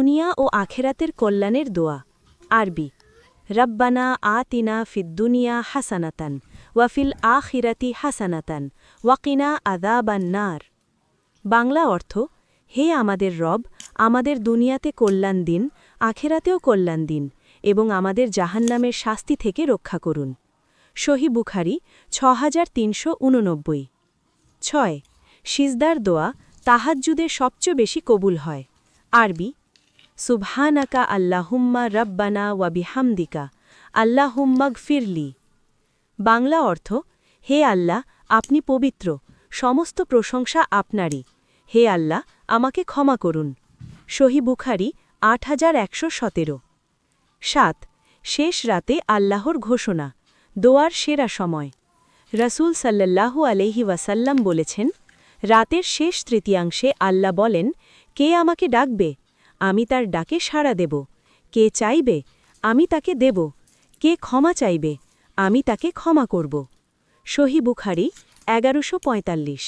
দুনিয়া ও আখেরাতের কল্যাণের দোয়া আরবি রব্বানা আতিনা ফিদ্দুনিয়া হাসানাতান ওয়াফিল আখিরাতি হাসানাতান ওয়াকিনা আযাবান নার। বাংলা অর্থ, হে আমাদের রব, আমাদের দুনিয়াতে কল্যাণ দিন, আখেরাতেও কল্যাণ দিন এবং আমাদের জাহান্নামের শাস্তি থেকে রক্ষা করুন। সহিহ বুখারী 6389। 6 সিজদার দোয়া তাহাজ্জুদে সবচেয়ে বেশি কবুল হয়। আরবি সুবহানাকা আল্লাহুম্মা রব্বানা ওয়া বিহামদিকা আল্লাহুম্মাগফিরলি। বাংলা অর্থ, হে আল্লাহ, আপনি পবিত্র, সমস্ত প্রশংসা আপনারই, হে আল্লাহ, আমাকে ক্ষমা করুন। সহিহ বুখারী 8117। 7 শেষ রাতে আল্লাহর ঘোষণা, দোয়ার সেরা সময়। রাসূল সাল্লাল্লাহু আলাইহি ওয়াসাল্লাম বলেছেন, রাতের শেষ তৃতীয়াংশে আল্লাহ বলেন, কে আমাকে ডাকবে, আমি তার ডাকে সাড়া দেব। কে চাইবে, আমি তাকে দেব। কে ক্ষমা চাইবে, আমি তাকে ক্ষমা করব। সহিহ বুখারী 1145।